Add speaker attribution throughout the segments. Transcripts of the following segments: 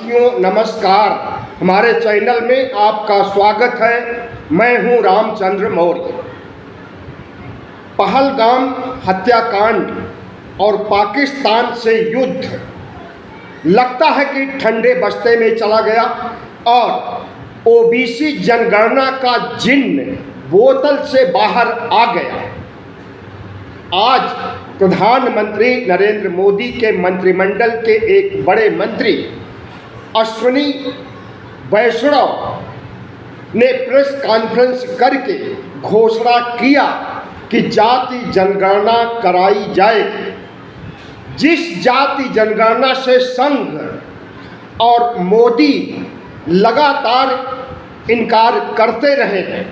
Speaker 1: साथियों नमस्कार। हमारे चैनल में आपका स्वागत है। मैं हूं रामचंद्र मौर्य। पहलगाम हत्याकांड और पाकिस्तान से युद्ध लगता है कि ठंडे बस्ते में चला गया और ओबीसी जनगणना का जिन्न बोतल से बाहर आ गया। आज प्रधानमंत्री नरेंद्र मोदी के मंत्रिमंडल के एक बड़े मंत्री अश्विनी वैष्णव ने प्रेस कॉन्फ्रेंस करके घोषणा किया कि जाति जनगणना कराई जाएगी। जिस जाति जनगणना से संघ और मोदी लगातार इनकार करते रहे हैं,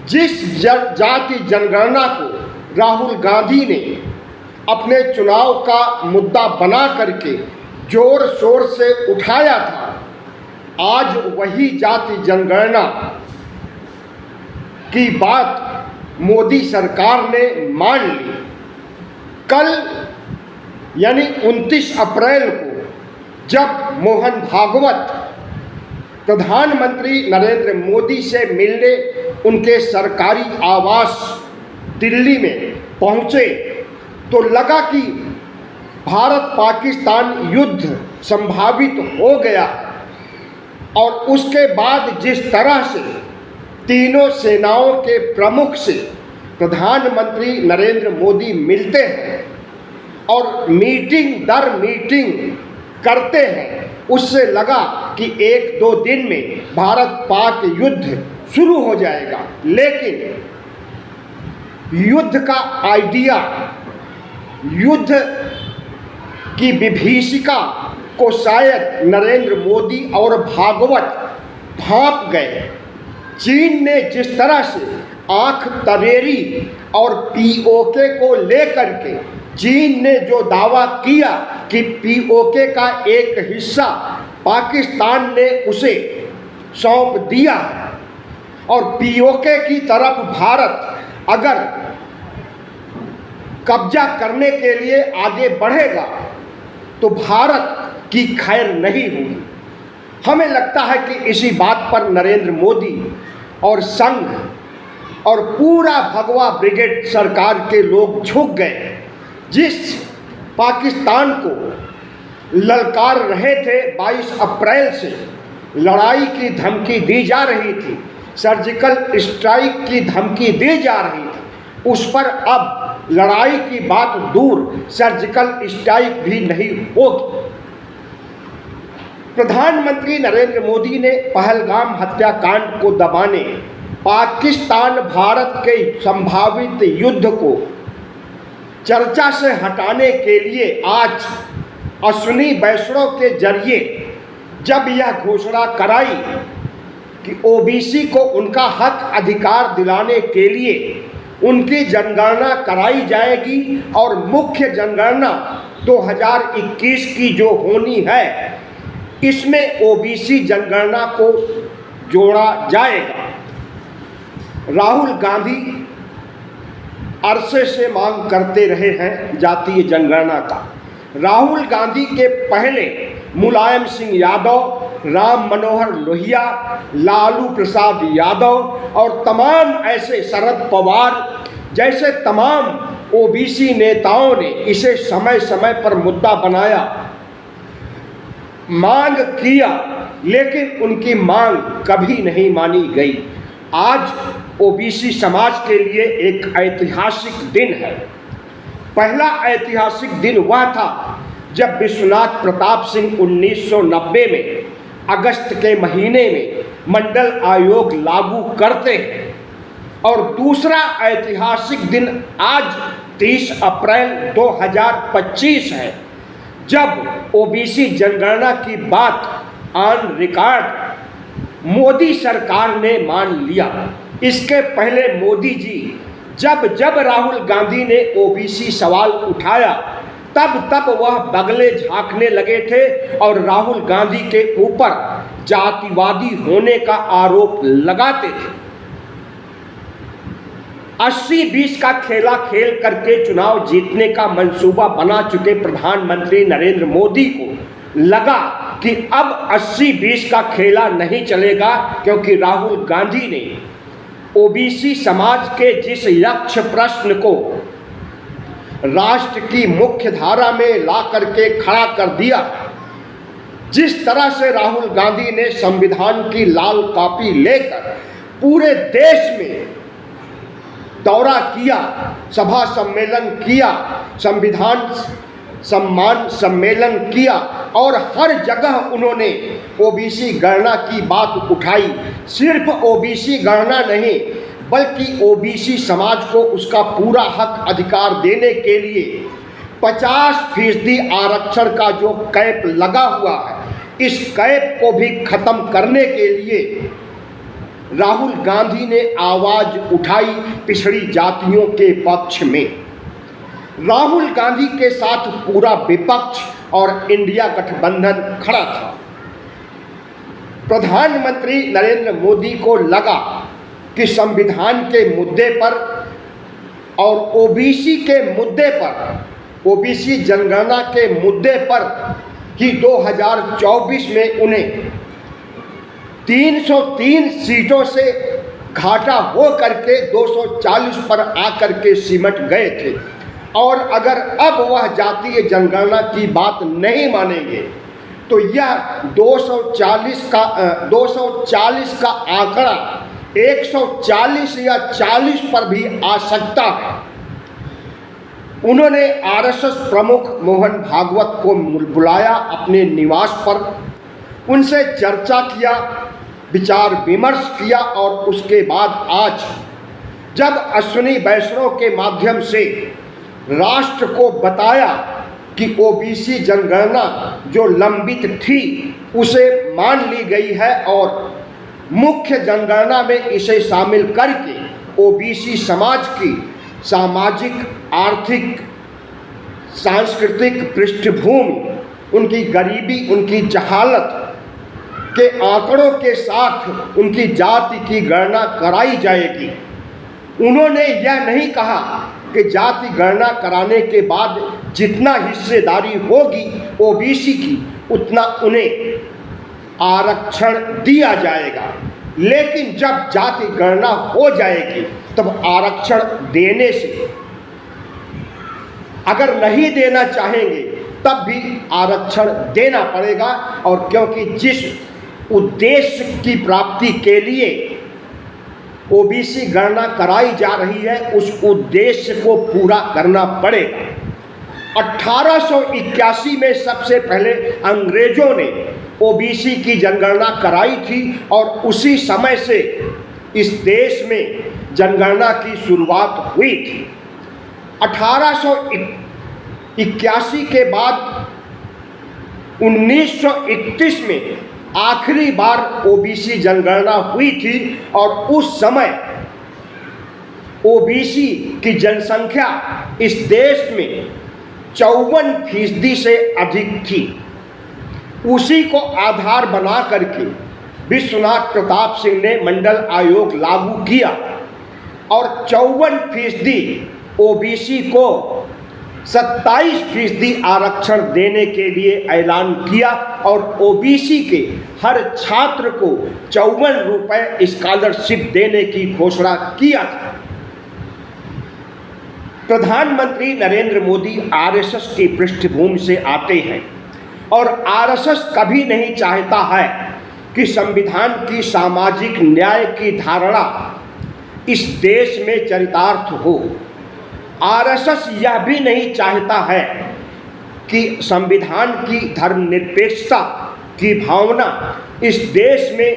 Speaker 1: जिस जाति जनगणना को राहुल गांधी ने अपने चुनाव का मुद्दा बना करके जोर शोर से उठाया था, आज वही जाति जनगणना की बात मोदी सरकार ने मान ली। कल यानी 29 अप्रैल को जब मोहन भागवत प्रधानमंत्री नरेंद्र मोदी से मिलने उनके सरकारी आवास दिल्ली में पहुंचे तो लगा कि भारत पाकिस्तान युद्ध संभावित हो गया। और उसके बाद जिस तरह से तीनों सेनाओं के प्रमुख से प्रधानमंत्री नरेंद्र मोदी मिलते हैं और मीटिंग दर मीटिंग करते हैं, उससे लगा कि 1-2 दिन में भारत पाक युद्ध शुरू हो जाएगा। लेकिन युद्ध का आइडिया, युद्ध की विभीषिका को शायद नरेंद्र मोदी और भागवत भांप गए। चीन ने जिस तरह से आंख तरेरी और पीओके को लेकर के चीन ने जो दावा किया कि पीओके का एक हिस्सा पाकिस्तान ने उसे सौंप दिया और पीओके की तरफ भारत अगर कब्जा करने के लिए आगे बढ़ेगा तो भारत की खैर नहीं होगी। हमें लगता है कि इसी बात पर नरेंद्र मोदी और संघ और पूरा भगवा ब्रिगेड सरकार के लोग झुक गए। जिस पाकिस्तान को ललकार रहे थे 22 अप्रैल से लड़ाई की धमकी दी जा रही थी, सर्जिकल स्ट्राइक की धमकी दी जा रही थी, उस पर अब लड़ाई की बात दूर, सर्जिकल स्ट्राइक भी नहीं होगी। प्रधानमंत्री नरेंद्र मोदी ने पहलगाम हत्याकांड को दबाने, पाकिस्तान भारत के संभावित युद्ध को चर्चा से हटाने के लिए आज अश्विनी वैष्णव के जरिए जब यह घोषणा कराई कि ओबीसी को उनका हक अधिकार दिलाने के लिए उनकी जनगणना कराई जाएगी और मुख्य जनगणना 2021 की जो होनी है इसमें ओबीसी जनगणना को जोड़ा जाएगा। राहुल गांधी अरसे से मांग करते रहे हैं जातीय जनगणना का। राहुल गांधी के पहले मुलायम सिंह यादव, राम मनोहर लोहिया, लालू प्रसाद यादव और तमाम ऐसे शरद पवार जैसे तमाम ओबीसी नेताओं ने इसे समय समय पर मुद्दा बनाया, मांग किया, लेकिन उनकी मांग कभी नहीं मानी गई। आज ओबीसी समाज के लिए एक ऐतिहासिक दिन है। पहला ऐतिहासिक दिन वह था जब विश्वनाथ प्रताप सिंह 1990 में अगस्त के महीने में मंडल आयोग लागू करते हैं और दूसरा ऐतिहासिक दिन आज 30 अप्रैल 2025 है जब ओबीसी जनगणना की बात ऑन रिकॉर्ड मोदी सरकार ने मान लिया। इसके पहले मोदी जी जब राहुल गांधी ने ओबीसी सवाल उठाया तब वह बगले झांकने लगे थे और राहुल गांधी के ऊपर जातिवादी होने का आरोप लगाते थे। 80-20 का खेला खेल करके चुनाव जीतने का मंसूबा बना चुके प्रधानमंत्री नरेंद्र मोदी को लगा कि अब 80-20 का खेला नहीं चलेगा, क्योंकि राहुल गांधी ने ओबीसी समाज के जिस यक्ष प्रश्न को राष्ट्र की मुख्य धारा में ला करके खड़ा कर दिया, जिस तरह से राहुल गांधी ने संविधान की लाल कॉपी लेकर पूरे देश में दौरा किया, सभा सम्मेलन किया, संविधान सम्मान सम्मेलन किया और हर जगह उन्होंने ओबीसी गणना की बात उठाई। सिर्फ ओबीसी गणना नहीं, बल्कि ओबीसी समाज को उसका पूरा हक अधिकार देने के लिए 50% आरक्षण का जो कैप लगा हुआ है, इस कैप को भी खत्म करने के लिए राहुल गांधी ने आवाज उठाई पिछड़ी जातियों के पक्ष में। राहुल गांधी के साथ पूरा विपक्ष और इंडिया गठबंधन खड़ा था। प्रधानमंत्री नरेंद्र मोदी को लगा कि संविधान के मुद्दे पर और ओबीसी के मुद्दे पर, ओबीसी जनगणना के मुद्दे पर कि 2024 में उन्हें 303 सीटों से घाटा हो करके 240 पर आकर के सिमट गए थे, और अगर अब वह जातीय जनगणना की बात नहीं मानेंगे तो यह 240 का आंकड़ा 140 या 40 पर भी आ सकता है। उन्होंने आरएसएस प्रमुख मोहन भागवत को बुलाया अपने निवास पर, उनसे चर्चा किया, विचार विमर्श किया और उसके बाद आज जब अश्विनी वैष्णव के माध्यम से राष्ट्र को बताया कि ओबीसी जनगणना जो लंबित थी उसे मान ली गई है और मुख्य जनगणना में इसे शामिल करके ओबीसी समाज की सामाजिक, आर्थिक, सांस्कृतिक पृष्ठभूमि, उनकी गरीबी, उनकी जहालत के आंकड़ों के साथ उनकी जाति की गणना कराई जाएगी। उन्होंने यह नहीं कहा कि जाति गणना कराने के बाद जितना हिस्सेदारी होगी ओबीसी की उतना उन्हें आरक्षण दिया जाएगा, लेकिन जब जाति गणना हो जाएगी तब आरक्षण देने से, अगर नहीं देना चाहेंगे तब भी आरक्षण देना पड़ेगा। और क्योंकि जिस उद्देश्य की प्राप्ति के लिए ओबीसी गणना कराई जा रही है उस उद्देश्य को पूरा करना पड़ेगा। 1881 में सबसे पहले अंग्रेजों ने ओबीसी की जनगणना कराई थी और उसी समय से इस देश में जनगणना की शुरुआत हुई थी। 1881 के बाद 1931 में आखिरी बार ओबीसी जनगणना हुई थी और उस समय ओबीसी की जनसंख्या इस देश में 54% से अधिक थी। उसी को आधार बना करके विश्वनाथ प्रताप सिंह ने मंडल आयोग लागू किया और 54% ओबीसी को 27% आरक्षण देने के लिए ऐलान किया और ओबीसी के हर छात्र को 54 रुपये स्कॉलरशिप देने की घोषणा किया था। प्रधानमंत्री नरेंद्र मोदी आरएसएस की पृष्ठभूमि से आते हैं और आरएसएस कभी नहीं चाहता है कि संविधान की सामाजिक न्याय की धारणा इस देश में चरितार्थ हो। आरएसएस यह भी नहीं चाहता है कि संविधान की धर्मनिरपेक्षता की भावना इस देश में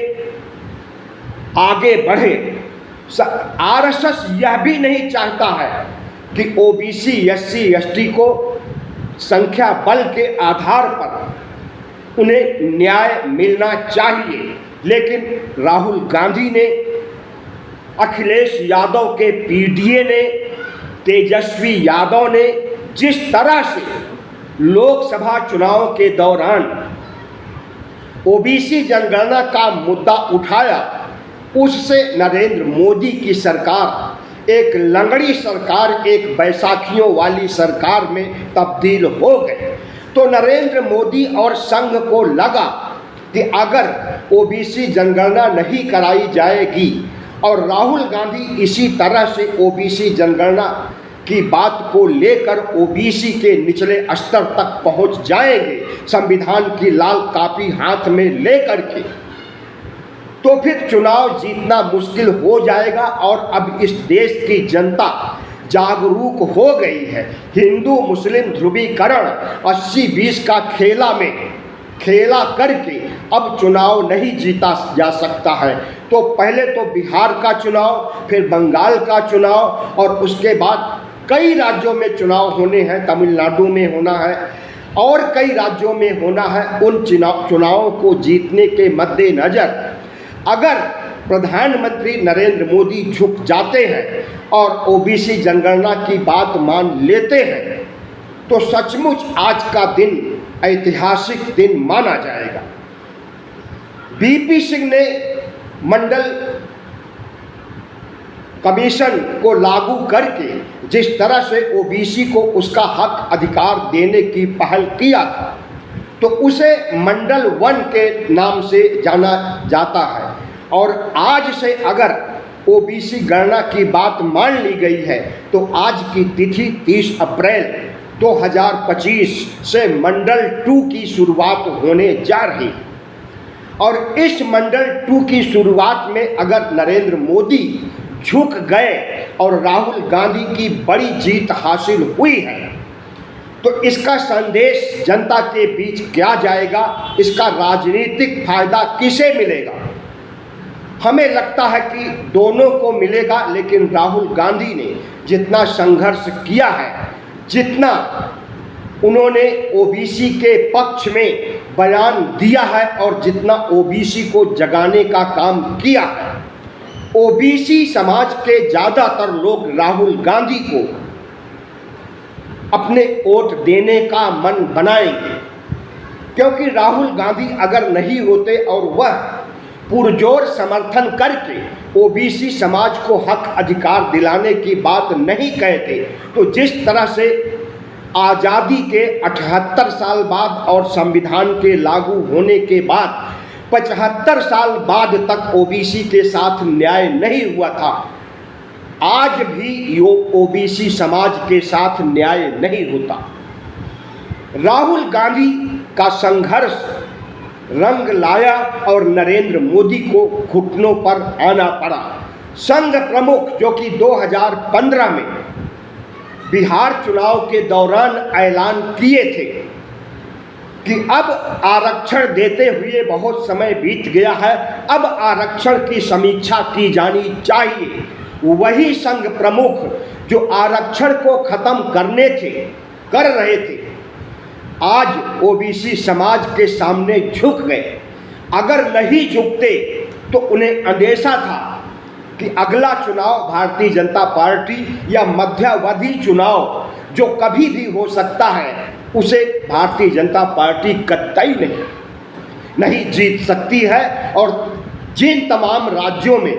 Speaker 1: आगे बढ़े। आरएसएस यह भी नहीं चाहता है कि ओबीसी, एससी, एसटी को संख्या बल के आधार पर उन्हें न्याय मिलना चाहिए। लेकिन राहुल गांधी ने, अखिलेश यादव के पीडीए ने, तेजस्वी यादव ने जिस तरह से लोकसभा चुनाव के दौरान ओबीसी जनगणना का मुद्दा उठाया, उससे नरेंद्र मोदी की सरकार एक लंगड़ी सरकार, एक बैसाखियों वाली सरकार में तब्दील हो गई। तो नरेंद्र मोदी और संघ को लगा कि अगर ओबीसी जनगणना नहीं कराई जाएगी और राहुल गांधी इसी तरह से ओबीसी जनगणना की बात को लेकर ओबीसी के निचले स्तर तक पहुंच जाएंगे, संविधान की लाल कापी हाथ में लेकर के, तो फिर चुनाव जीतना मुश्किल हो जाएगा। और अब इस देश की जनता जागरूक हो गई है। हिंदू मुस्लिम ध्रुवीकरण 80-20 का खेला करके अब चुनाव नहीं जीता जा सकता है। तो पहले तो बिहार का चुनाव, फिर बंगाल का चुनाव और उसके बाद कई राज्यों में चुनाव होने हैं, तमिलनाडु में होना है और कई राज्यों में होना है। उन चुनावों को जीतने के मद्देनज़र अगर प्रधानमंत्री नरेंद्र मोदी झुक जाते हैं और ओबीसी जनगणना की बात मान लेते हैं तो सचमुच आज का दिन ऐतिहासिक दिन माना जाएगा। बीपी सिंह ने मंडल कमीशन को लागू करके जिस तरह से ओबीसी को उसका हक अधिकार देने की पहल किया था, तो उसे मंडल 1 के नाम से जाना जाता है। और आज से अगर ओबीसी गणना की बात मान ली गई है तो आज की तिथि 30 अप्रैल 2025 से मंडल 2 की शुरुआत होने जा रही है। और इस मंडल 2 की शुरुआत में अगर नरेंद्र मोदी झुक गए और राहुल गांधी की बड़ी जीत हासिल हुई है तो इसका संदेश जनता के बीच क्या जाएगा, इसका राजनीतिक फायदा किसे मिलेगा? हमें लगता है कि दोनों को मिलेगा, लेकिन राहुल गांधी ने जितना संघर्ष किया है, जितना उन्होंने ओबीसी के पक्ष में बयान दिया है और जितना ओबीसी को जगाने का काम किया है, ओबीसी समाज के ज़्यादातर लोग राहुल गांधी को अपने वोट देने का मन बनाएंगे। क्योंकि राहुल गांधी अगर नहीं होते और वह पुरजोर समर्थन करके ओबीसी समाज को हक अधिकार दिलाने की बात नहीं कहते, तो जिस तरह से आज़ादी के 78 साल बाद और संविधान के लागू होने के बाद 75 साल बाद तक ओबीसी के साथ न्याय नहीं हुआ था, आज भी ओबीसी समाज के साथ न्याय नहीं होता। राहुल गांधी का संघर्ष रंग लाया और नरेंद्र मोदी को घुटनों पर आना पड़ा। संघ प्रमुख जो कि 2015 में बिहार चुनाव के दौरान ऐलान किए थे कि अब आरक्षण देते हुए बहुत समय बीत गया है, अब आरक्षण की समीक्षा की जानी चाहिए, वही संघ प्रमुख जो आरक्षण को खत्म कर रहे थे, आज ओबीसी समाज के सामने झुक गए। अगर नहीं झुकते तो उन्हें अंदेशा था कि अगला चुनाव भारतीय जनता पार्टी या मध्यावधि चुनाव जो कभी भी हो सकता है उसे भारतीय जनता पार्टी कतई नहीं जीत सकती है। और जिन तमाम राज्यों में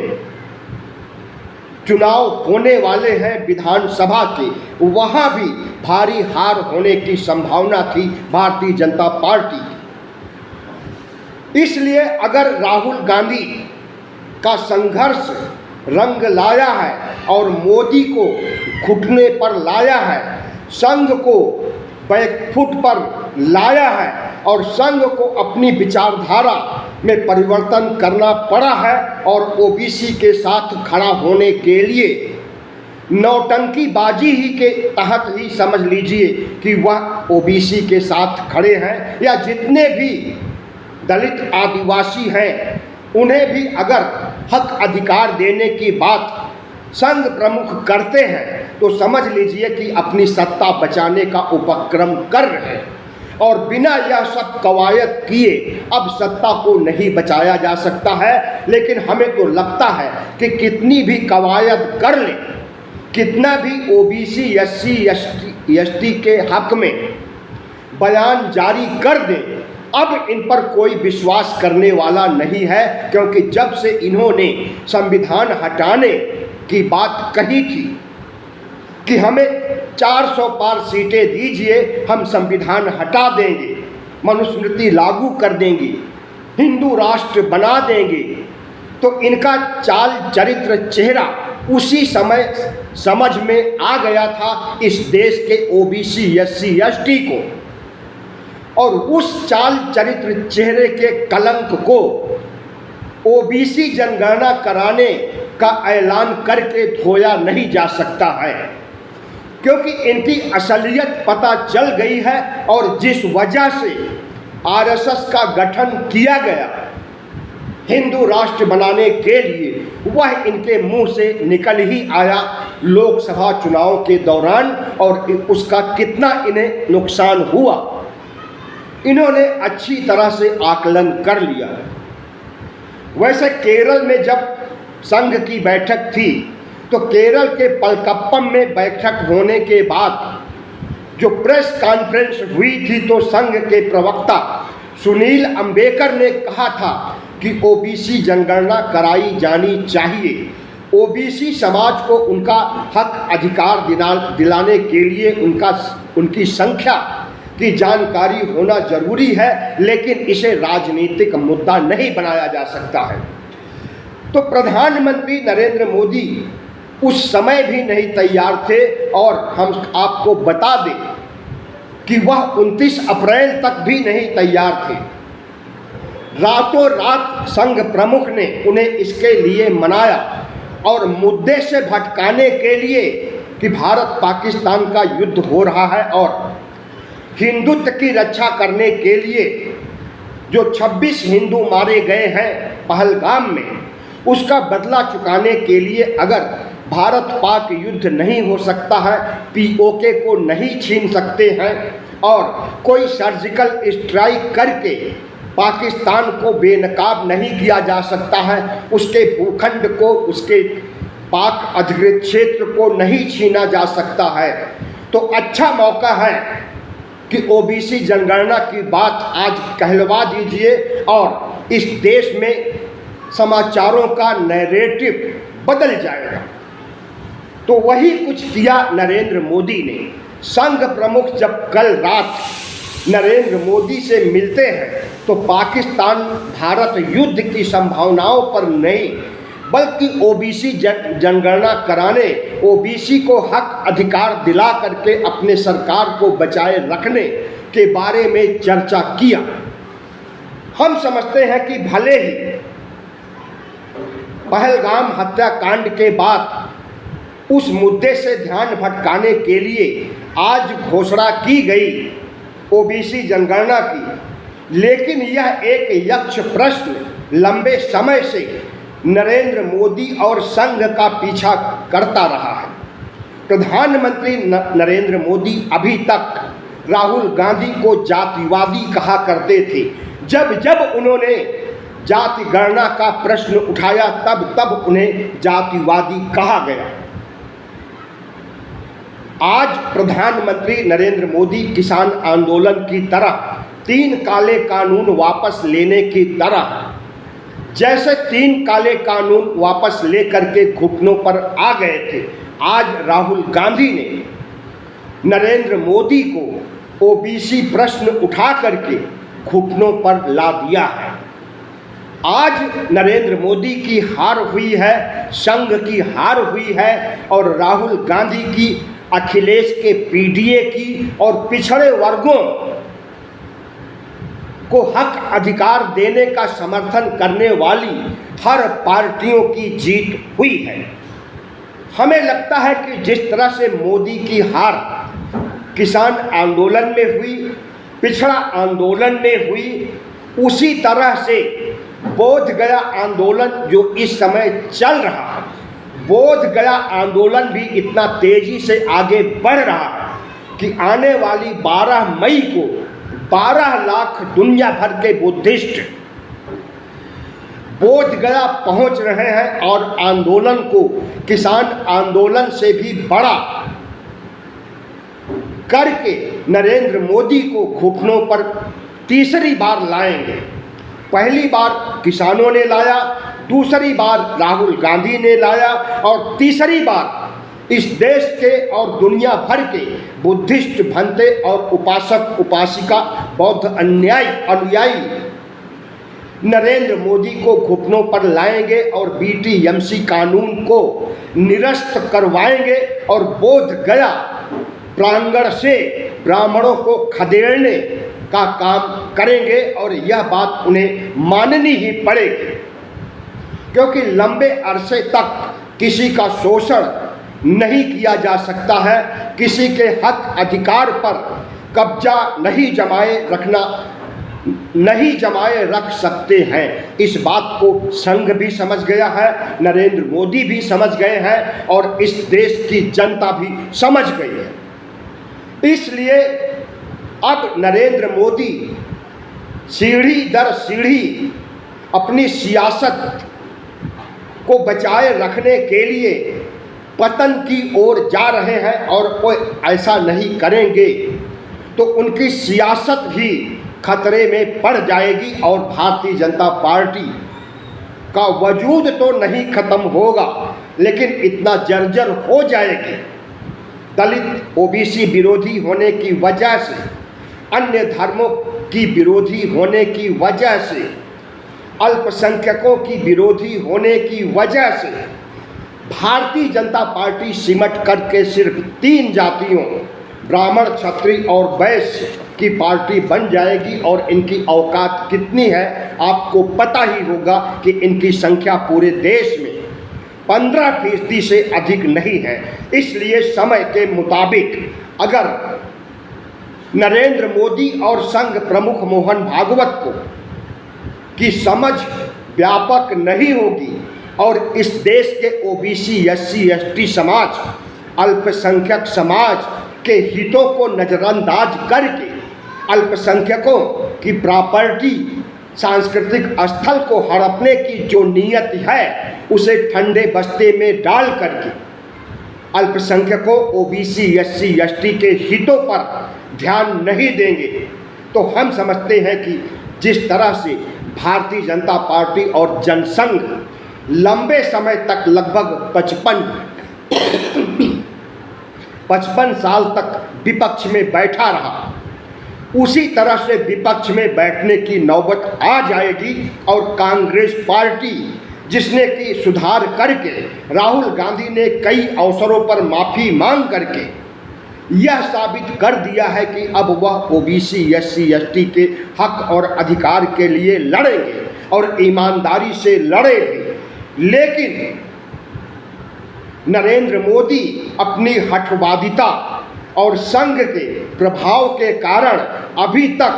Speaker 1: चुनाव होने वाले हैं विधानसभा के, वहाँ भी भारी हार होने की संभावना थी भारतीय जनता पार्टी की। इसलिए अगर राहुल गांधी का संघर्ष रंग लाया है और मोदी को घुटने पर लाया है, संघ को बैकफुट पर लाया है और संघ को अपनी विचारधारा में परिवर्तन करना पड़ा है और ओबीसी के साथ खड़ा होने के लिए नौटंकीबाजी ही के तहत ही समझ लीजिए कि वह ओबीसी के साथ खड़े हैं, या जितने भी दलित आदिवासी हैं उन्हें भी अगर हक अधिकार देने की बात संघ प्रमुख करते हैं तो समझ लीजिए कि अपनी सत्ता बचाने का उपक्रम कर रहे हैं। और बिना यह सब कवायद किए अब सत्ता को नहीं बचाया जा सकता है। लेकिन हमें तो लगता है कि कितनी भी कवायद कर ले, कितना भी ओबीसी एसटी के हक में बयान जारी कर दें, अब इन पर कोई विश्वास करने वाला नहीं है। क्योंकि जब से इन्होंने संविधान हटाने की बात कही थी कि हमें 400 पार सीटें दीजिए, हम संविधान हटा देंगे, मनुस्मृति लागू कर देंगे, हिंदू राष्ट्र बना देंगे, तो इनका चाल चरित्र चेहरा उसी समय समझ में आ गया था इस देश के ओबीसी SC ST को, और उस चाल चरित्र चेहरे के कलंक को ओबीसी जनगणना कराने का ऐलान करके धोया नहीं जा सकता है, क्योंकि इनकी असलियत पता चल गई है। और जिस वजह से RSS का गठन किया गया हिंदू राष्ट्र बनाने के लिए, वह इनके मुंह से निकल ही आया लोकसभा चुनाव के दौरान, और उसका कितना इन्हें नुकसान हुआ इन्होंने अच्छी तरह से आकलन कर लिया। वैसे केरल में जब संघ की बैठक थी, तो केरल के पलकप्पम में बैठक होने के बाद जो प्रेस कॉन्फ्रेंस हुई थी, तो संघ के प्रवक्ता सुनील अंबेकर ने कहा था कि ओबीसी जनगणना कराई जानी चाहिए। ओबीसी समाज को उनका हक अधिकार दिलाने के लिए उनकी संख्या की जानकारी होना जरूरी है, लेकिन इसे राजनीतिक मुद्दा नहीं बनाया जा सकता है। तो प्रधानमंत्री नरेंद्र मोदी उस समय भी नहीं तैयार थे, और हम आपको बता दें कि वह 29 अप्रैल तक भी नहीं तैयार थे। रातों रात संघ प्रमुख ने उन्हें इसके लिए मनाया, और मुद्दे से भटकाने के लिए कि भारत पाकिस्तान का युद्ध हो रहा है और हिंदुत्व की रक्षा करने के लिए जो 26 हिंदू मारे गए हैं पहलगाम में, उसका बदला चुकाने के लिए अगर भारत पाक युद्ध नहीं हो सकता है, POK को नहीं छीन सकते हैं, और कोई सर्जिकल स्ट्राइक करके पाकिस्तान को बेनकाब नहीं किया जा सकता है, उसके भूखंड को, उसके पाक अधिकृत क्षेत्र को नहीं छीना जा सकता है, तो अच्छा मौका है कि ओबीसी जनगणना की बात आज कहलवा दीजिए, और इस देश में समाचारों का नैरेटिव बदल जाएगा। तो वही कुछ किया नरेंद्र मोदी ने। संघ प्रमुख जब कल रात नरेंद्र मोदी से मिलते हैं, तो पाकिस्तान भारत युद्ध की संभावनाओं पर नहीं, बल्कि ओबीसी जनगणना कराने, ओबीसी को हक अधिकार दिला करके अपने सरकार को बचाए रखने के बारे में चर्चा किया। हम समझते हैं कि भले ही पहलगाम हत्याकांड के बाद उस मुद्दे से ध्यान भटकाने के लिए आज घोषणा की गई ओबीसी जनगणना की, लेकिन यह एक यक्ष प्रश्न लंबे समय से नरेंद्र मोदी और संघ का पीछा करता रहा है। प्रधानमंत्री नरेंद्र मोदी अभी तक राहुल गांधी को जातिवादी कहा करते थे। जब जब उन्होंने जाति गणना का प्रश्न उठाया, तब तब उन्हें जातिवादी कहा गया। आज प्रधानमंत्री नरेंद्र मोदी किसान आंदोलन की तरह 3 काले कानून वापस लेने की तरह, जैसे 3 काले कानून वापस लेकर के घुटनों पर आ गए थे, आज राहुल गांधी ने नरेंद्र मोदी को ओबीसी प्रश्न उठा करके घुटनों पर ला दिया है। आज नरेंद्र मोदी की हार हुई है, संघ की हार हुई है, और राहुल गांधी की, अखिलेश के पीडीए की और पिछड़े वर्गों को हक अधिकार देने का समर्थन करने वाली हर पार्टियों की जीत हुई है। हमें लगता है कि जिस तरह से मोदी की हार किसान आंदोलन में हुई, पिछड़ा आंदोलन में हुई, उसी तरह से बोध गया आंदोलन जो इस समय चल रहा है, बोध गया आंदोलन भी इतना तेजी से आगे बढ़ रहा है कि आने वाली 12 मई को 12 लाख दुनिया भर के बुद्धिस्ट बोध गया पहुंच रहे हैं, और आंदोलन को किसान आंदोलन से भी बड़ा करके नरेंद्र मोदी को घुटनों पर तीसरी बार लाएंगे। पहली बार किसानों ने लाया, दूसरी बार राहुल गांधी ने लाया, और तीसरी बार इस देश के और दुनिया भर के बुद्धिस्ट भंते और उपासक उपासिका बौद्ध अनुयायी नरेंद्र मोदी को घुटनों पर लाएंगे और बीटीएमसी कानून को निरस्त करवाएंगे और बोध गया प्रांगण से ब्राह्मणों को खदेड़ने का काम करेंगे। और यह बात उन्हें माननी ही पड़ेगी, क्योंकि लंबे अरसे तक किसी का शोषण नहीं किया जा सकता है, किसी के हक अधिकार पर कब्जा नहीं जमाए रख सकते हैं। इस बात को संघ भी समझ गया है, नरेंद्र मोदी भी समझ गए हैं और इस देश की जनता भी समझ गई है। इसलिए अब नरेंद्र मोदी सीढ़ी दर सीढ़ी अपनी सियासत को बचाए रखने के लिए पतन की ओर जा रहे हैं, और वो ऐसा नहीं करेंगे तो उनकी सियासत ही खतरे में पड़ जाएगी और भारतीय जनता पार्टी का वजूद तो नहीं खत्म होगा, लेकिन इतना जर्जर हो जाएगी दलित ओबीसी विरोधी होने की वजह से, अन्य धर्मों की विरोधी होने की वजह से, अल्पसंख्यकों की विरोधी होने की वजह से भारतीय जनता पार्टी सिमट करके सिर्फ 3 जातियों ब्राह्मण, क्षत्रिय और वैश्य की पार्टी बन जाएगी। और इनकी औकात कितनी है आपको पता ही होगा कि इनकी संख्या पूरे देश में 15% से अधिक नहीं है। इसलिए समय के मुताबिक अगर नरेंद्र मोदी और संघ प्रमुख मोहन भागवत को की समझ व्यापक नहीं होगी और इस देश के ओबीसी, एससी, एसटी समाज, अल्पसंख्यक समाज के हितों को नज़रअंदाज करके अल्पसंख्यकों की प्रॉपर्टी, सांस्कृतिक स्थल को हड़पने की जो नीयत है उसे ठंडे बस्ते में डाल करके अल्पसंख्यकों, ओबीसी, एससी, एसटी के हितों पर ध्यान नहीं देंगे तो हम समझते हैं कि जिस तरह से भारतीय जनता पार्टी और जनसंघ लंबे समय तक लगभग 55 साल तक विपक्ष में बैठा रहा, उसी तरह से विपक्ष में बैठने की नौबत आ जाएगी। और कांग्रेस पार्टी जिसने कि सुधार करके राहुल गांधी ने कई अवसरों पर माफ़ी मांग करके यह साबित कर दिया है कि अब वह ओबीसी, एससी, एसटी के हक और अधिकार के लिए लड़ेंगे और ईमानदारी से लड़ेंगे। लेकिन नरेंद्र मोदी अपनी हठवादिता और संघ के प्रभाव के कारण अभी तक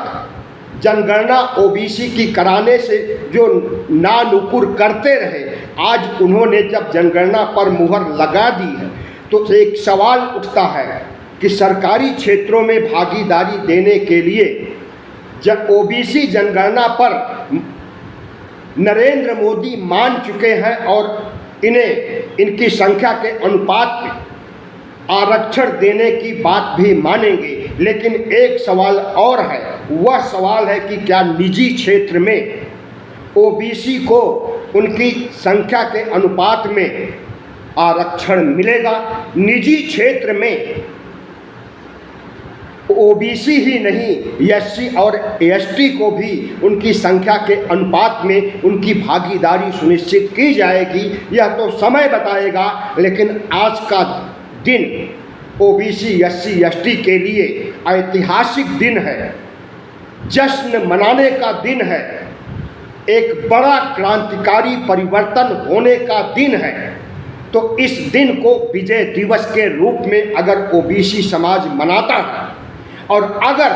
Speaker 1: जनगणना ओबीसी की कराने से जो नानुकुर करते रहे, आज उन्होंने जब जनगणना पर मुहर लगा दी है तो एक सवाल उठता है कि सरकारी क्षेत्रों में भागीदारी देने के लिए जब ओबीसी जनगणना पर नरेंद्र मोदी मान चुके हैं और इन्हें इनकी संख्या के अनुपात में आरक्षण देने की बात भी मानेंगे। लेकिन एक सवाल और है, वह सवाल है कि क्या निजी क्षेत्र में ओबीसी को उनकी संख्या के अनुपात में आरक्षण मिलेगा। निजी क्षेत्र में ओबीसी ही नहीं, एससी और एसटी को भी उनकी संख्या के अनुपात में उनकी भागीदारी सुनिश्चित की जाएगी। यह तो समय बताएगा, लेकिन आज का दिन ओबीसी, एससी, एसटी के लिए ऐतिहासिक दिन है, जश्न मनाने का दिन है, एक बड़ा क्रांतिकारी परिवर्तन होने का दिन है। तो इस दिन को विजय दिवस के रूप में अगर ओबीसी समाज मनाता है और अगर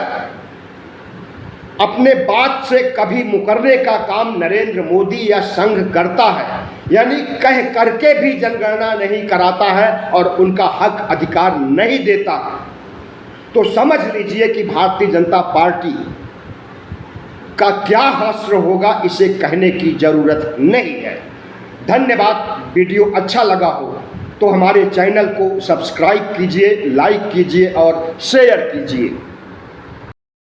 Speaker 1: अपने बात से कभी मुकरने का काम नरेंद्र मोदी या संघ करता है, यानी कह करके भी जनगणना नहीं कराता है और उनका हक अधिकार नहीं देता, तो समझ लीजिए कि भारतीय जनता पार्टी का क्या हश्र होगा, इसे कहने की ज़रूरत नहीं है। धन्यवाद। वीडियो अच्छा लगा हो तो हमारे चैनल को सब्सक्राइब कीजिए, लाइक कीजिए और शेयर कीजिए।